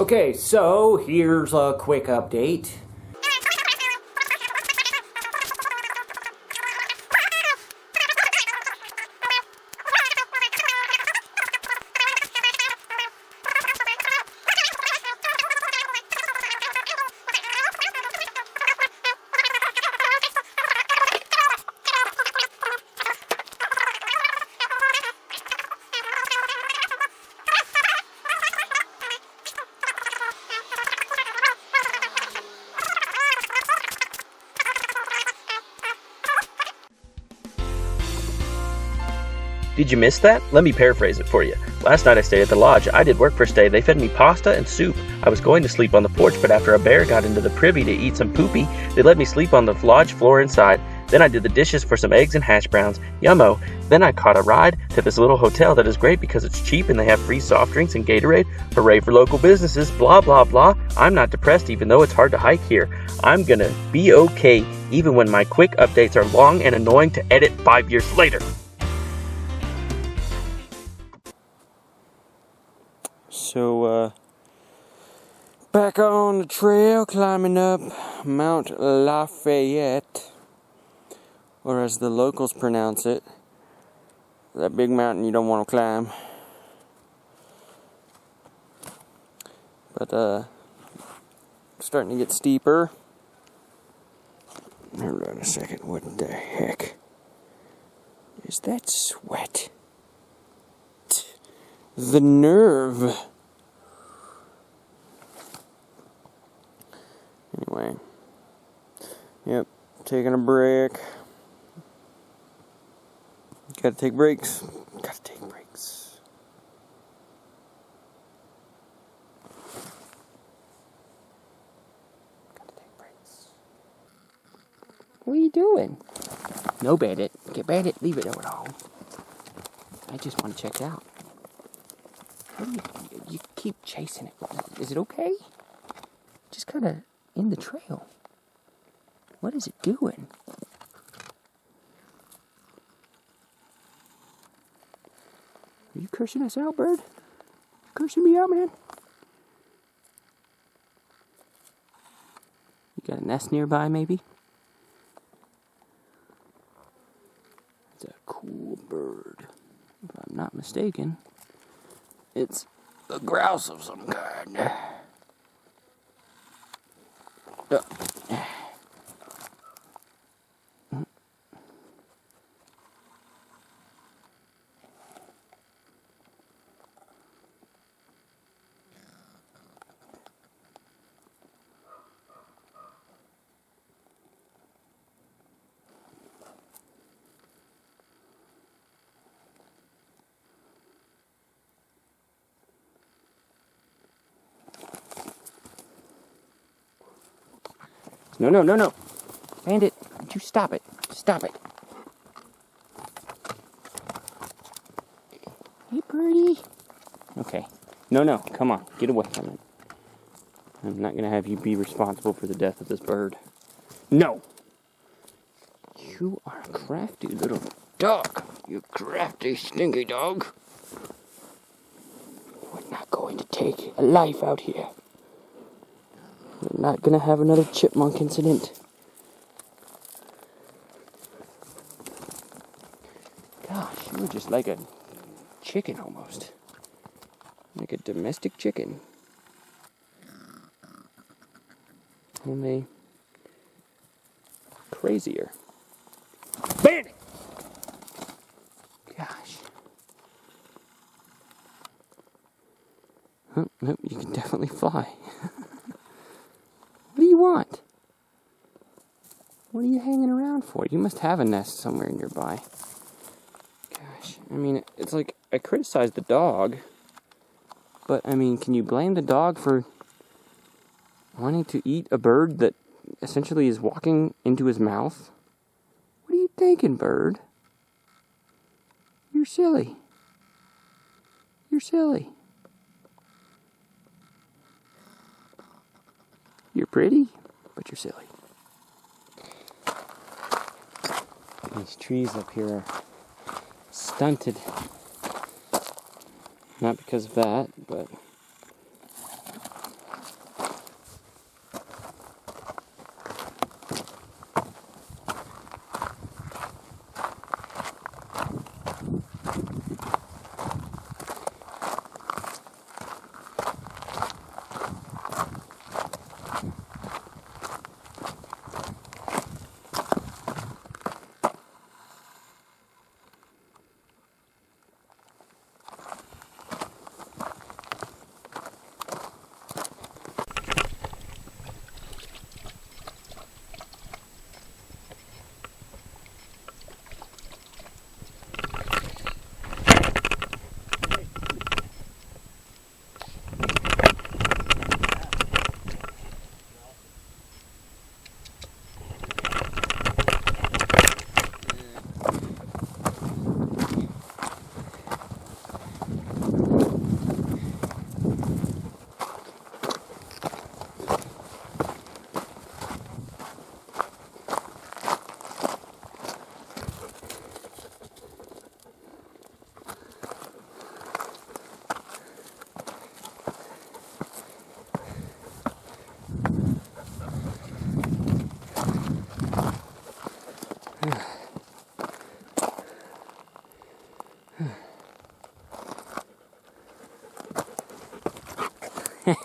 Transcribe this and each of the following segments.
Okay, so here's a quick update. Did you miss that? Let me paraphrase it for you. Last night I stayed at the lodge. I did work first day. They fed me pasta and soup. I was going to sleep on the porch, but after a bear got into the privy to eat some poopy, they let me sleep on the lodge floor inside. Then I did the dishes for some eggs and hash browns. Yummo. Then I caught a ride to this little hotel that is great because it's cheap and they have free soft drinks and Gatorade. Hooray for local businesses. Blah, blah, blah. I'm not depressed even though it's hard to hike here. I'm gonna be okay even when my quick updates are long and annoying to edit 5 years later. So, back on the trail, climbing up Mount Lafayette, or as the locals pronounce it, that big mountain you don't want to climb. But, starting to get steeper. Hold on a second, what the heck is that sweat? The nerve. Anyway, yep, taking a break. Gotta take breaks. Gotta take breaks. Gotta take breaks. What are you doing? No, Bandit. Get Bandit. Leave it alone. I just want to check it out. You keep chasing it. Is it okay? Just kind of in the trail. What is it doing? Are you cursing us out, bird? Cursing me out, man? You got a nest nearby, maybe? It's a cool bird, if I'm not mistaken. It's a grouse of some kind. No. Bandit, would you stop it? Stop it. Hey, birdie. Okay. No, come on. Get away from it. I'm not going to have you be responsible for the death of this bird. No! You are a crafty little dog. You crafty, stinky dog. We're not going to take a life out here. We're not gonna have another chipmunk incident. Gosh, you were just like a chicken almost. Like a domestic chicken. Only crazier. Bandit! Gosh. Oh, nope, you can definitely fly. What do you want? What are you hanging around for? You must have a nest somewhere nearby. Gosh, I mean, it's like, I criticize the dog, but, I mean, can you blame the dog for wanting to eat a bird that essentially is walking into his mouth? What are you thinking, bird? You're silly. You're silly. You're pretty, but you're silly. These trees up here are stunted. Not because of that, but Easy.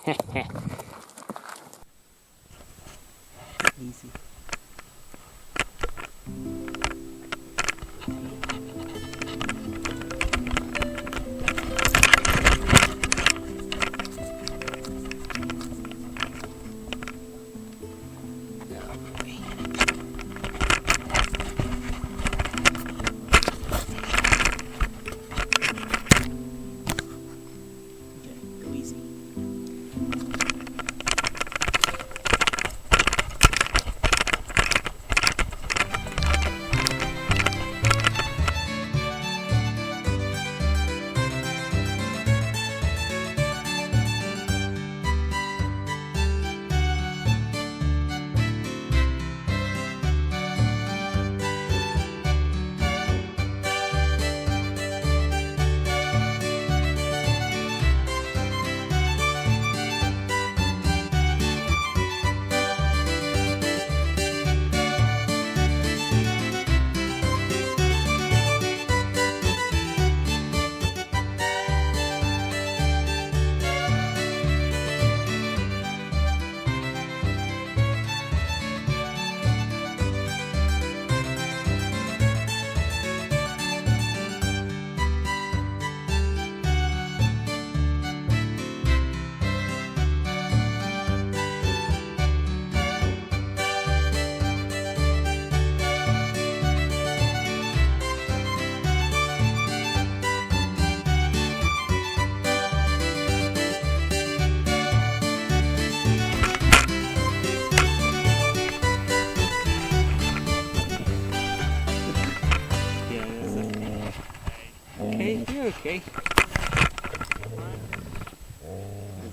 Okay.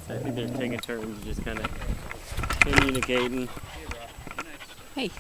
I think they're taking turns just kind of communicating. Hey.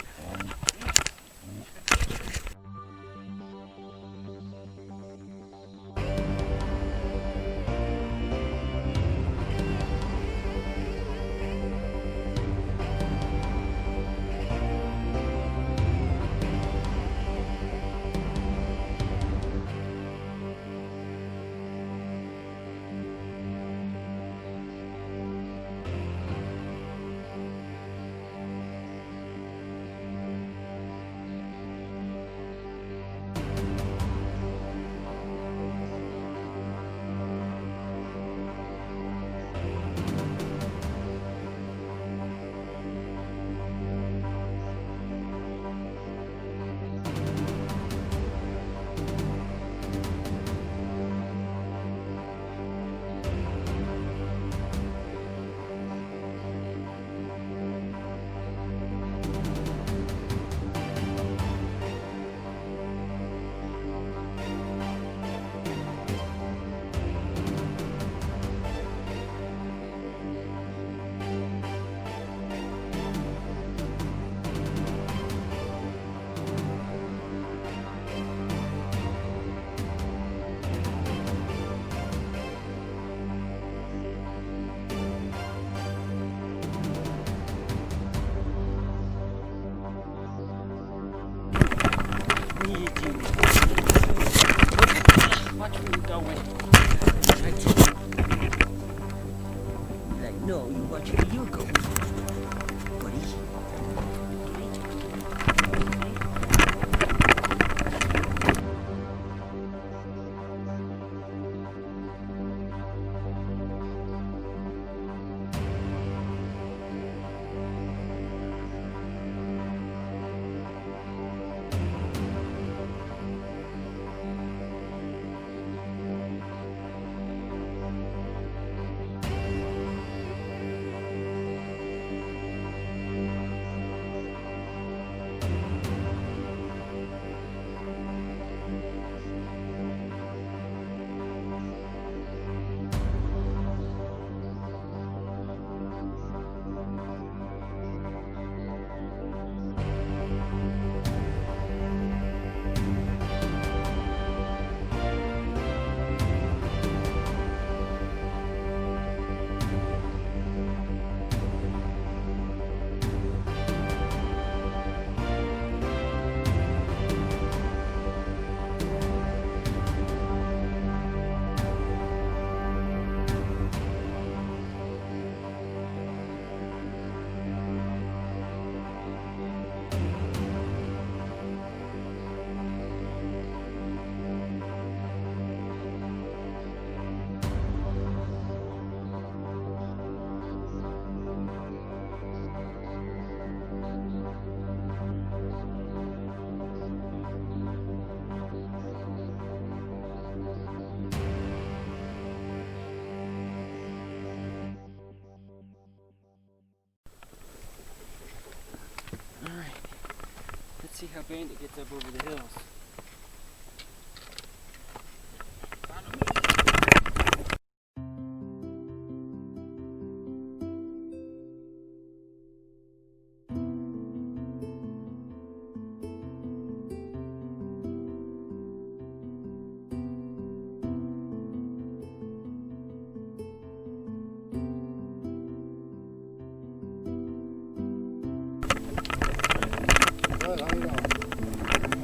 Watch where you're going. Like, no, you watch where you're going, buddy. Let's see how Bandit gets up over the hills.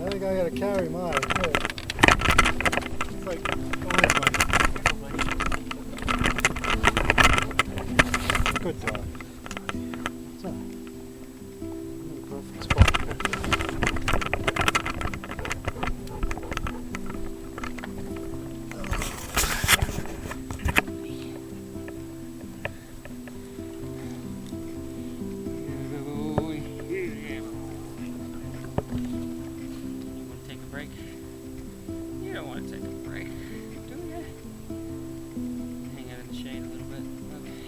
I think I gotta carry mine. Good. It's like, go ahead, buddy. Good dog. It's all right. I'm in a perfect spot. You don't want to take a break, do you? Hang out in the shade a little bit. Okay.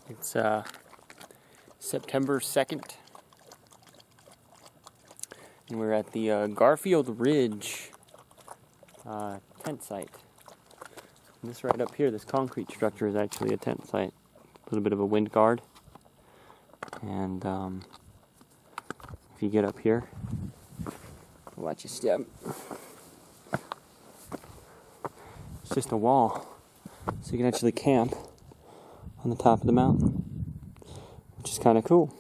It's September 2nd, and we're at the Garfield Ridge tent site. And this right up here, this concrete structure is actually a tent site. A little bit of a wind guard. And if you get up here, watch your step. It's just a wall, so you can actually camp on the top of the mountain, which is kind of cool.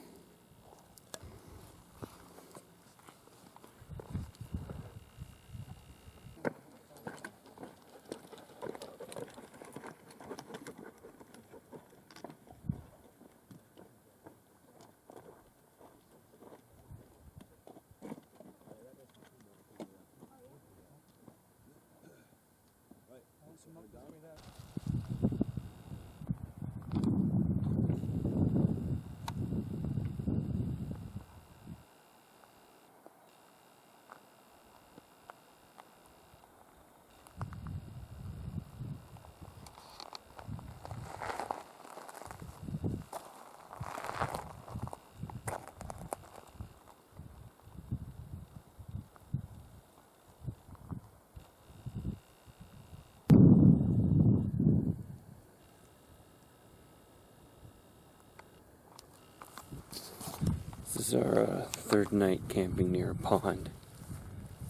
This is our third night camping near a pond,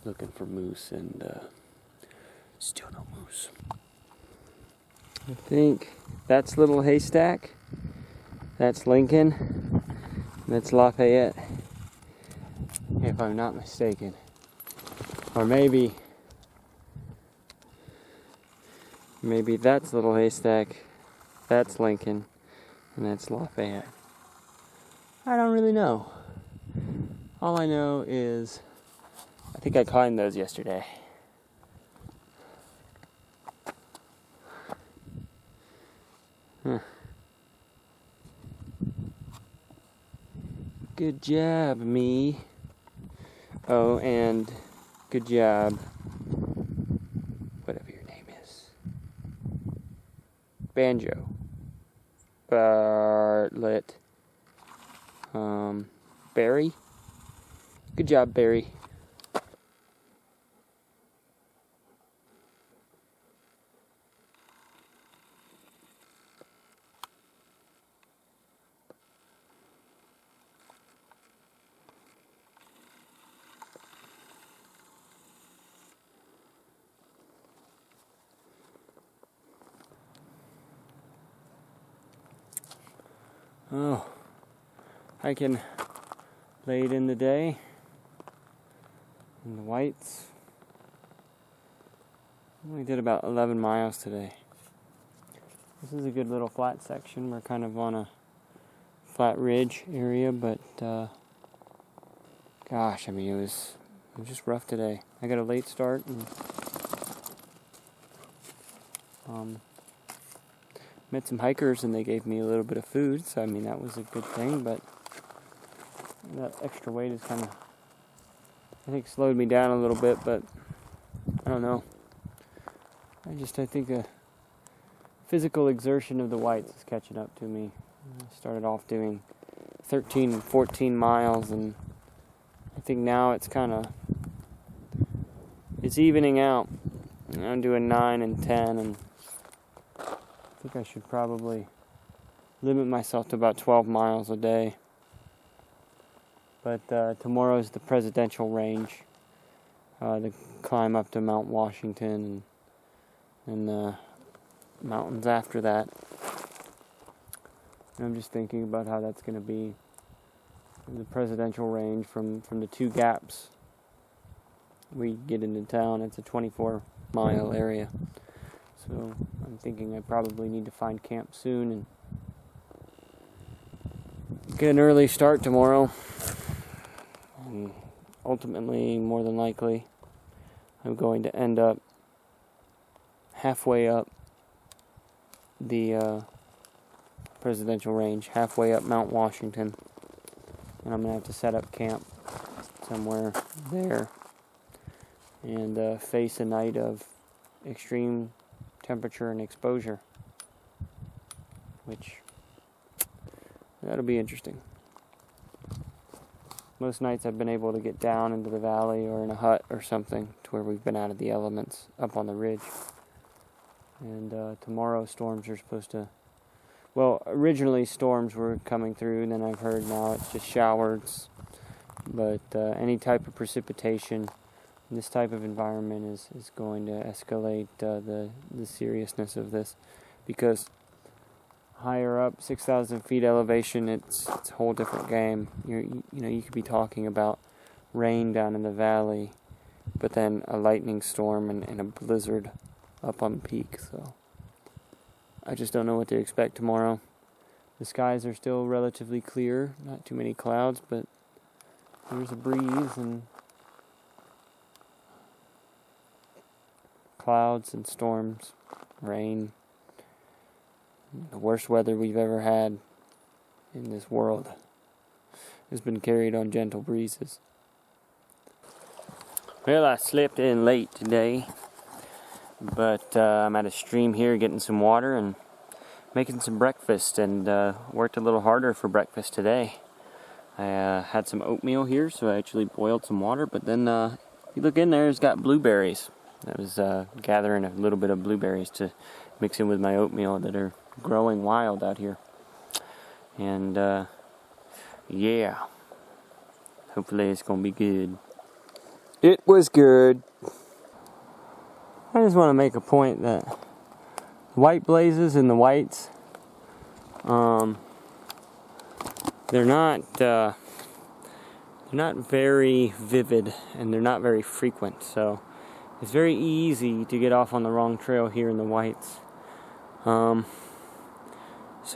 looking for moose, and still no moose. I think that's Little Haystack, that's Lincoln, that's Lafayette, if I'm not mistaken. Or maybe that's Little Haystack, that's Lincoln, and that's Lafayette. I don't really know. All I know is I think I climbed those yesterday. Good job, me. Oh, and good job, whatever your name is. Banjo. Bartlett. Barry. Good job, Barry. Oh, I can late in the day in the whites. We did about 11 miles today. This is a good little flat section. We're kind of on a flat ridge area, but gosh, I mean, it was just rough today. I got a late start and met some hikers and they gave me a little bit of food, so I mean that was a good thing, but that extra weight is kind of, I think, slowed me down a little bit, but I don't know. I think the physical exertion of the whites is catching up to me. I started off doing 13 and 14 miles, and I think now it's evening out. I'm doing 9 and 10, and I think I should probably limit myself to about 12 miles a day. But tomorrow is the presidential range, the climb up to Mount Washington and the mountains after that. And I'm just thinking about how that's going to be. The presidential range from the two gaps we get into town, it's a 24-mile area. So I'm thinking I probably need to find camp soon and get an early start tomorrow. And ultimately, more than likely, I'm going to end up halfway up the presidential range, halfway up Mount Washington. And I'm going to have to set up camp somewhere there and face a night of extreme temperature and exposure, which that'll be interesting. Most nights I've been able to get down into the valley or in a hut or something to where we've been out of the elements up on the ridge. And tomorrow storms are supposed to, well, originally storms were coming through, and then I've heard now it's just showers. But any type of precipitation in this type of environment is going to escalate the seriousness of this, because higher up, 6,000 feet elevation, it's a whole different game. You could be talking about rain down in the valley, but then a lightning storm and a blizzard up on peak. So I just don't know what to expect tomorrow. The skies are still relatively clear, not too many clouds, but there's a breeze and clouds and storms, rain. The worst weather we've ever had in this world has been carried on gentle breezes. Well, I slept in late today, but I'm at a stream here getting some water and making some breakfast, and worked a little harder for breakfast today. I had some oatmeal here, so I actually boiled some water, but then if you look in there, it's got blueberries. I was gathering a little bit of blueberries to mix in with my oatmeal that are growing wild out here. And yeah, hopefully it's gonna be good. It was good. I just want to make a point that white blazes and the whites, they're not very vivid, and they're not very frequent, so it's very easy to get off on the wrong trail here in the whites. So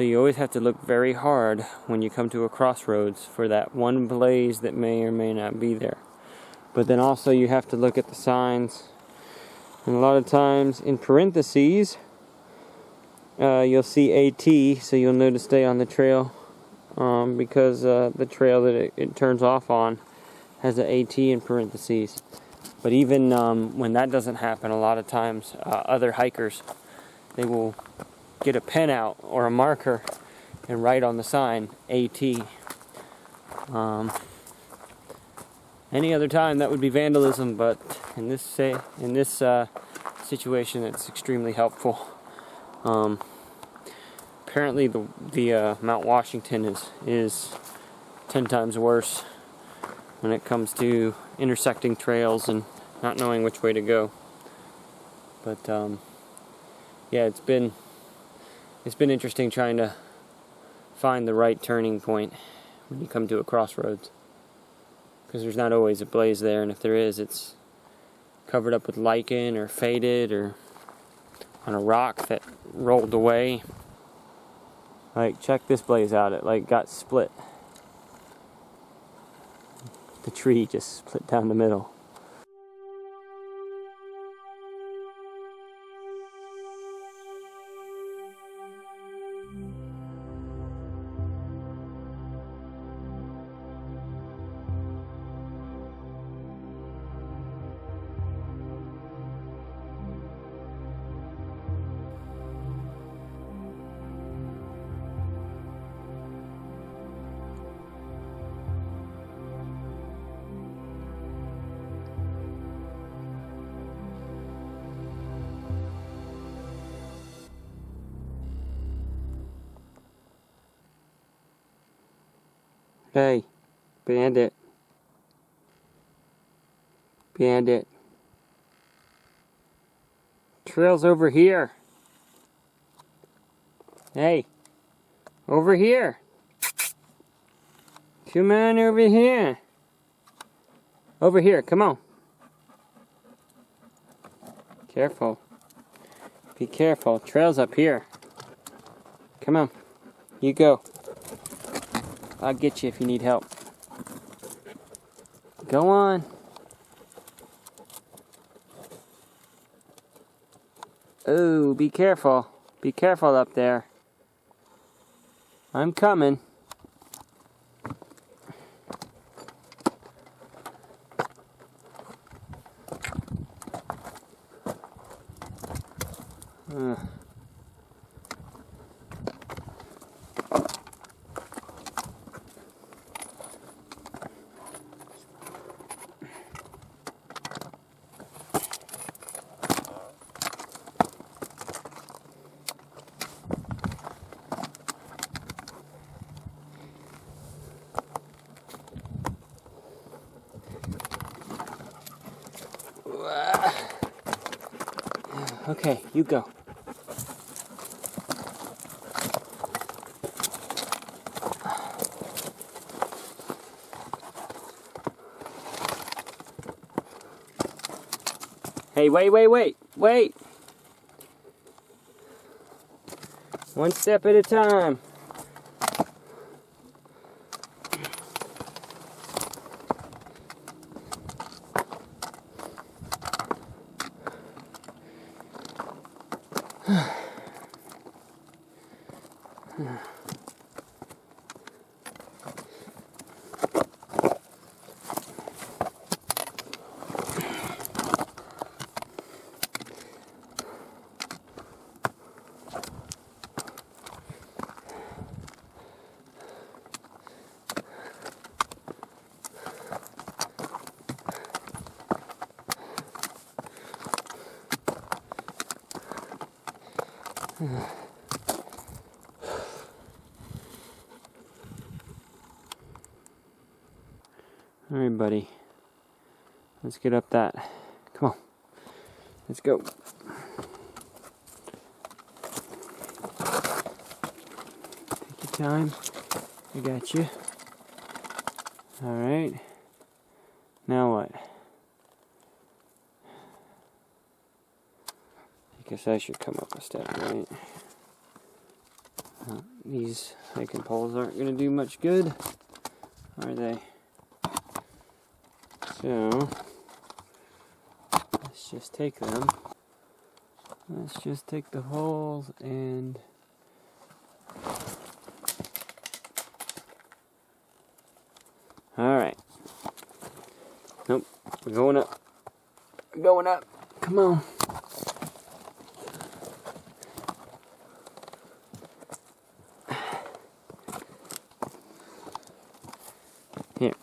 you always have to look very hard when you come to a crossroads for that one blaze that may or may not be there. But then also you have to look at the signs, and a lot of times in parentheses you'll see AT, so you'll know to stay on the trail, because the trail that it turns off on has an AT in parentheses. But even when that doesn't happen, a lot of times other hikers, they will get a pen out or a marker and write on the sign AT. Any other time that would be vandalism, but in this situation it's extremely helpful. Apparently the Mount Washington is 10 times worse when it comes to intersecting trails and not knowing which way to go. But yeah, it's been interesting trying to find the right turning point when you come to a crossroads, because there's not always a blaze there, and if there is, it's covered up with lichen or faded or on a rock that rolled away. Like, check this blaze out. It like got split. The tree just split down the middle. Hey, Bandit. Bandit. Trail's over here. Hey, over here. Come on over here. Over here, come on. Careful. Be careful. Trail's up here. Come on. You go. I'll get you if you need help. Go on. Oh, be careful. Be careful up there. I'm coming. Okay, you go. Hey, wait. One step at a time. All right, buddy. Let's get up that. Come on. Let's go. time. I got you. Alright. Now what? I guess I should come up a step, right? These hiking poles aren't going to do much good, are they? So, let's just take them. Let's just take the holes and... Alright. Nope, we're going up. We're going up. Come on. Here,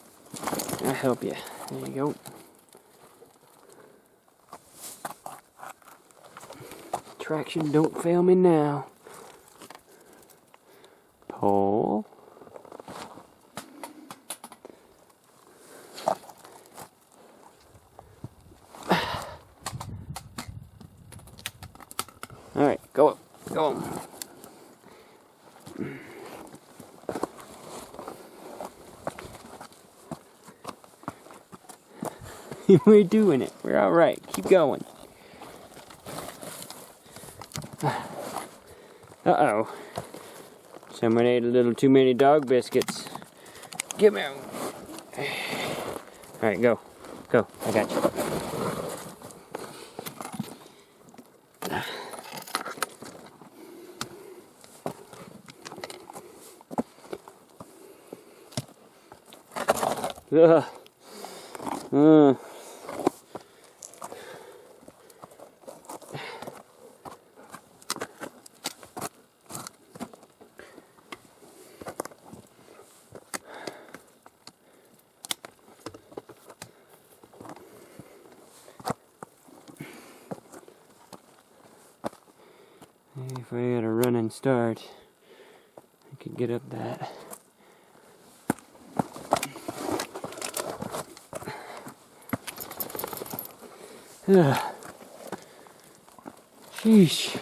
I'll help you. There you go. Traction, don't fail me now. Pull. Alright, go up. Go on. We're doing it. We're alright. Keep going. Uh-oh. Someone ate a little too many dog biscuits. Give me. Alright, go. Go. I got you. If I had a running start, I could get up that. Sheesh.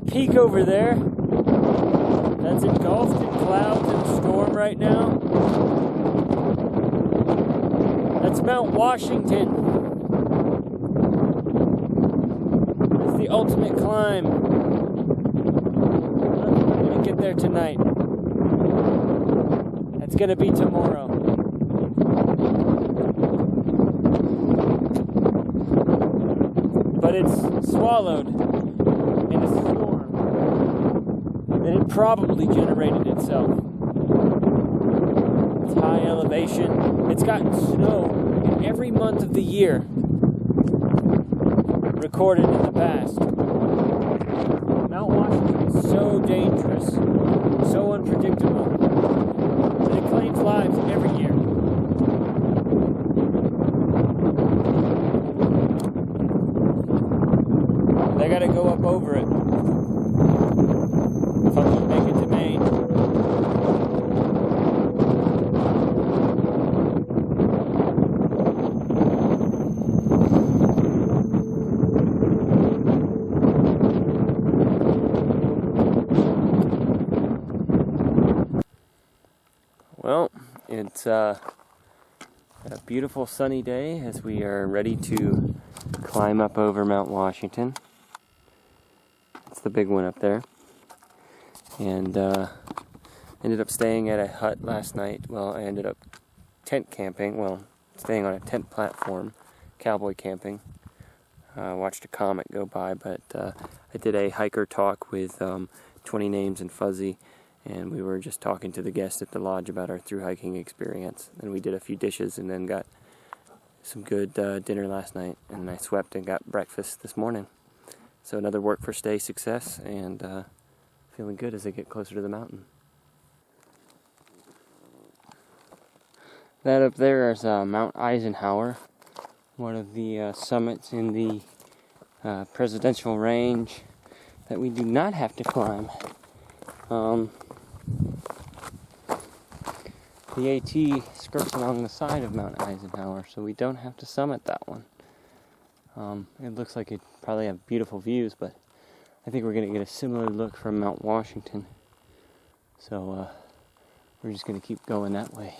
Peak over there that's engulfed in clouds and a storm right now. That's Mount Washington. That's the ultimate climb. I'm gonna get there tonight. That's gonna be tomorrow. But it's swallowed in a storm. And it probably generated itself. It's high elevation. It's gotten snow in every month of the year recorded in the past. Mount Washington is so dangerous, so unpredictable, that it claims lives every year. I gotta go up over it. If I'm gonna make it to Maine. Well, it's A beautiful sunny day as we are ready to climb up over Mount Washington. It's the big one up there. And ended up staying at a hut last night. Well, I ended up tent camping. Well, staying on a tent platform, cowboy camping. Watched a comet go by, but I did a hiker talk with 20 Names and Fuzzy, and we were just talking to the guests at the lodge about our thru hiking experience. And we did a few dishes and then got some good dinner last night, and I swept and got breakfast this morning. So another work for stay success, and feeling good as I get closer to the mountain. That up there is Mount Eisenhower, one of the summits in the presidential range that we do not have to climb. The AT skirts along the side of Mount Eisenhower, so we don't have to summit that one. It looks like it probably have beautiful views, but I think we're going to get a similar look from Mount Washington. So we're just going to keep going that way.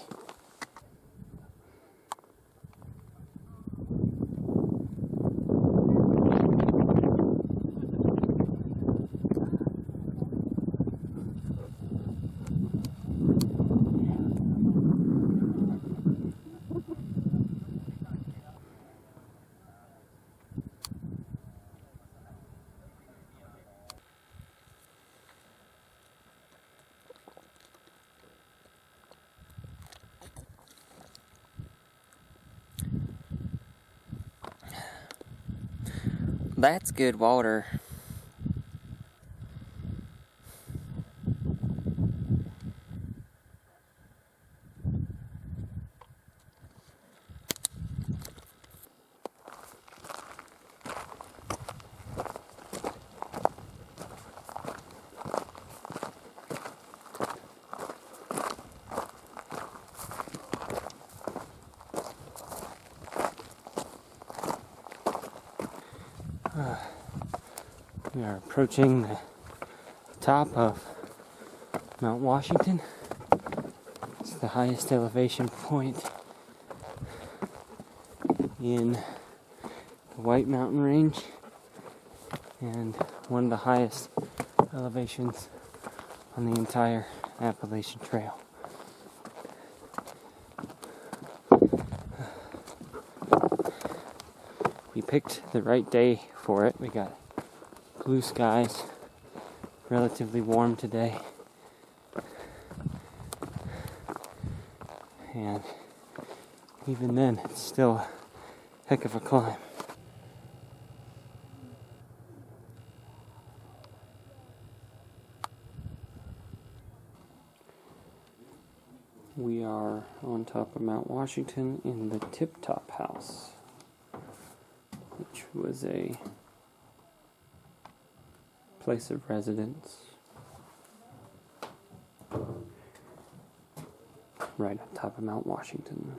That's good water. We are approaching the top of Mount Washington. It's the highest elevation point in the White Mountain Range and one of the highest elevations on the entire Appalachian Trail. We picked the right day for it. We got blue skies, relatively warm today, and even then it's still a heck of a climb. We are on top of Mount Washington in the Tip Top House, which was a place of residence right on top of Mount Washington.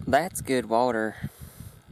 That's good water.